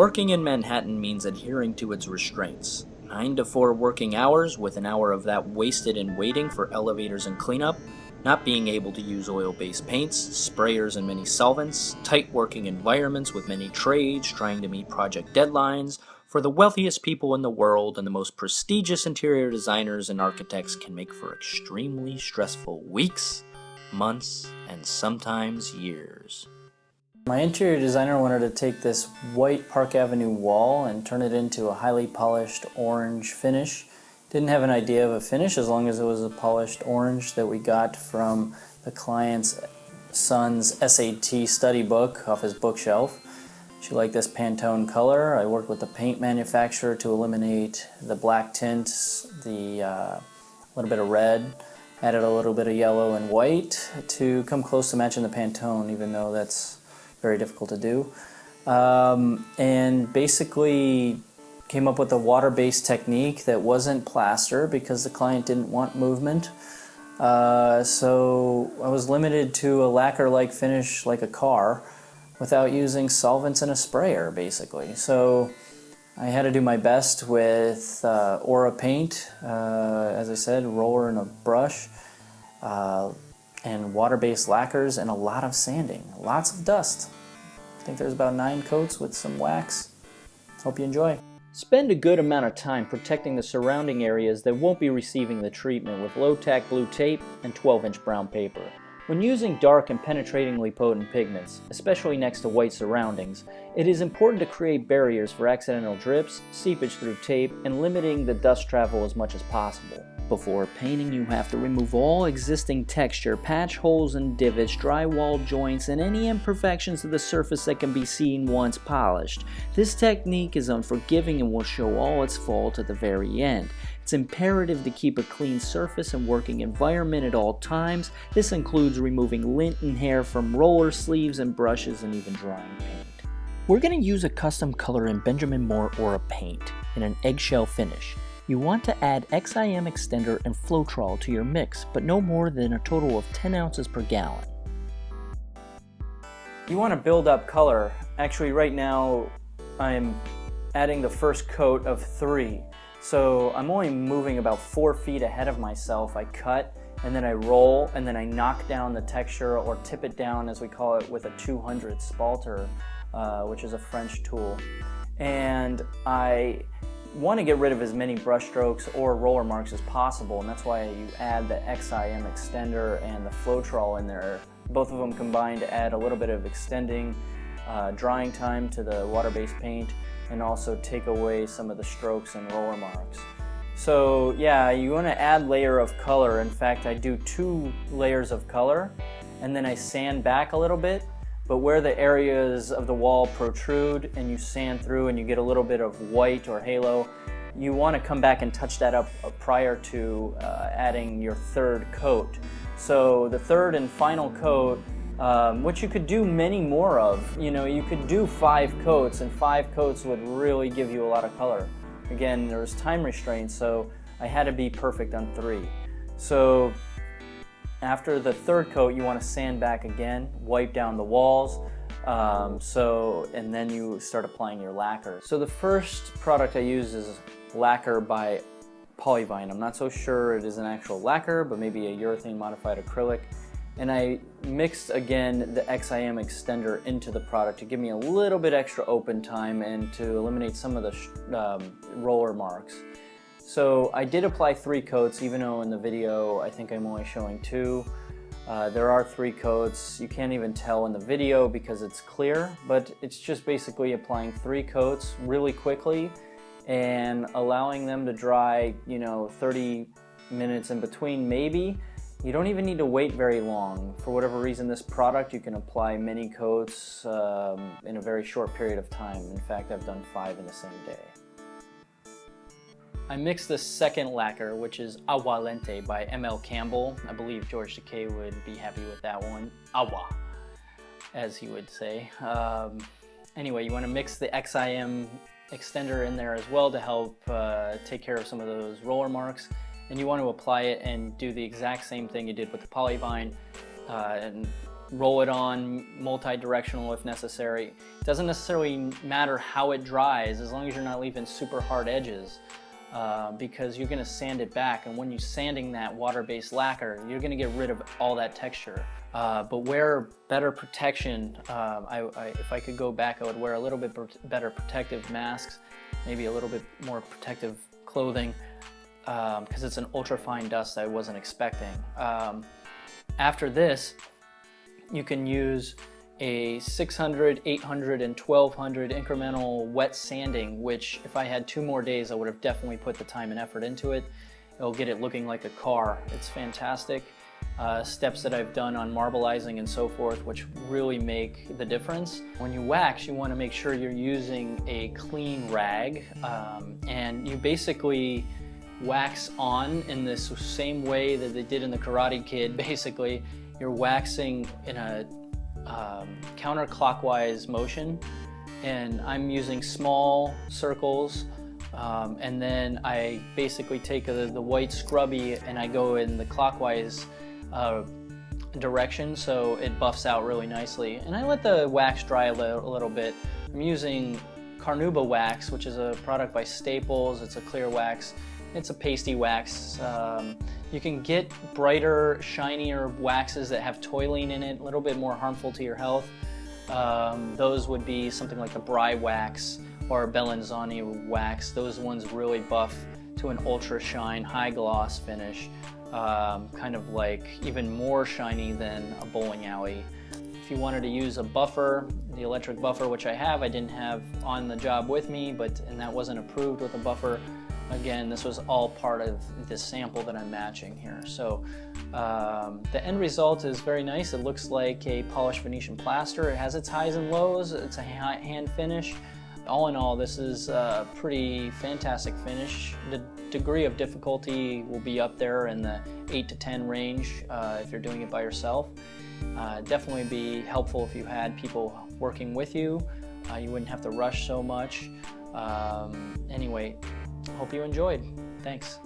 Working in Manhattan means adhering to its restraints. 9 to 4 working hours with an hour of that wasted in waiting for elevators and cleanup, not being able to use oil-based paints, sprayers and many solvents, tight working environments with many trades trying to meet project deadlines. For the wealthiest people in the world and the most prestigious interior designers and architects can make for extremely stressful weeks, months, and sometimes years. My interior designer wanted to take this white Park Avenue wall and turn it into a highly polished orange finish. Didn't have an idea of a finish as long as it was a polished orange that we got from the client's son's SAT study book off his bookshelf. She liked this Pantone color. I worked with the paint manufacturer to eliminate the black tint, the little bit of red, added a little bit of yellow and white to come close to matching the Pantone, even though that's very difficult to do. And basically came up with a water-based technique that wasn't plaster because the client didn't want movement. So I was limited to a lacquer-like finish like a car without using solvents and a sprayer, basically. So I had to do my best with Aura paint, as I said, roller and a brush, and water-based lacquers and a lot of sanding, lots of dust. I think there's about 9 coats with some wax. Hope you enjoy. Spend a good amount of time protecting the surrounding areas that won't be receiving the treatment with low-tack blue tape and 12-inch brown paper. When using dark and penetratingly potent pigments, especially next to white surroundings, it is important to create barriers for accidental drips, seepage through tape, and limiting the dust travel as much as possible. Before painting, you have to remove all existing texture, patch holes and divots, drywall joints, and any imperfections of the surface that can be seen once polished. This technique is unforgiving and will show all its fault at the very end. It's imperative to keep a clean surface and working environment at all times. This includes removing lint and hair from roller sleeves and brushes and even drying paint. We're going to use a custom color in Benjamin Moore Aura paint in an eggshell finish. You want to add XIM extender and Floetrol to your mix, but no more than a total of 10 ounces per gallon. You want to build up color. Actually, right now I'm adding the first coat of 3. So I'm only moving about 4 feet ahead of myself. I cut and then I roll and then I knock down the texture or tip it down, as we call it, with a 200 spalter, which is a French tool. And I want to get rid of as many brush strokes or roller marks as possible, and that's why you add the XIM extender and the Floetrol in there. Both of them combine to add a little bit of extending drying time to the water-based paint and also take away some of the strokes and roller marks. So yeah, you want to add layer of color. In fact, I do 2 layers of color and then I sand back a little bit, but where the areas of the wall protrude and you sand through and you get a little bit of white or halo, you want to come back and touch that up prior to adding your 3rd coat. So the 3rd and final coat, which you could do many more of. You know, you could do 5 coats, and 5 coats would really give you a lot of color. Again, there was time restraints, so I had to be perfect on 3. So after the 3rd coat, you want to sand back again, wipe down the walls, and then you start applying your lacquer. So the first product I use is Lacquer by Polyvine. I'm not so sure it is an actual lacquer, but maybe a urethane modified acrylic. And I mixed again the XIM extender into the product to give me a little bit extra open time and to eliminate some of the roller marks. So I did apply 3 coats, even though in the video I think I'm only showing 2. There are 3 coats. You can't even tell in the video because it's clear, but it's just basically applying 3 coats really quickly and allowing them to dry, you know, 30 minutes in between maybe. You don't even need to wait very long. For whatever reason, this product, you can apply many coats in a very short period of time. In fact, I've done 5 in the same day. I mixed the second lacquer, which is Agua Lente by ML Campbell. I believe George Takei would be happy with that one. Agua, as he would say. Anyway, you want to mix the XIM extender in there as well to help take care of some of those roller marks. And you want to apply it and do the exact same thing you did with the Polyvine and roll it on multi-directional if necessary. It doesn't necessarily matter how it dries as long as you're not leaving super hard edges, because you're going to sand it back, and when you're sanding that water-based lacquer, you're going to get rid of all that texture. But wear better protection. If I could go back, I would wear a little bit better protective masks, maybe a little bit more protective clothing, because it's an ultra-fine dust I wasn't expecting. After this, you can use a 600, 800, and 1200 incremental wet sanding, which if I had 2 more days, I would have definitely put the time and effort into it. It'll get it looking like a car. It's fantastic. Steps that I've done on marbleizing and so forth, which really make the difference. When you wax, you want to make sure you're using a clean rag, and you basically wax on in this same way that they did in the Karate Kid. Basically, you're waxing in a counterclockwise motion, and I'm using small circles, and then I basically take the white scrubby and I go in the clockwise direction, so it buffs out really nicely. And I let the wax dry a little bit. I'm using Carnauba wax, which is a product by Staples. It's a clear wax. It's a pasty wax. You can get brighter, shinier waxes that have toluene in it, a little bit more harmful to your health. Those would be something like the Bry wax or Bellinzani wax. Those ones really buff to an ultra shine, high gloss finish, kind of like even more shiny than a bowling alley. If you wanted to use a buffer, the electric buffer, which I have, I didn't have on the job with me, and that wasn't approved with a buffer. Again, this was all part of this sample that I'm matching here. So the end result is very nice. It looks like a polished Venetian plaster. It has its highs and lows. It's a hand finish. All in all, this is a pretty fantastic finish. The degree of difficulty will be up there in the 8 to 10 range if you're doing it by yourself. Definitely be helpful if you had people working with you. You wouldn't have to rush so much. Anyway, hope you enjoyed. Thanks.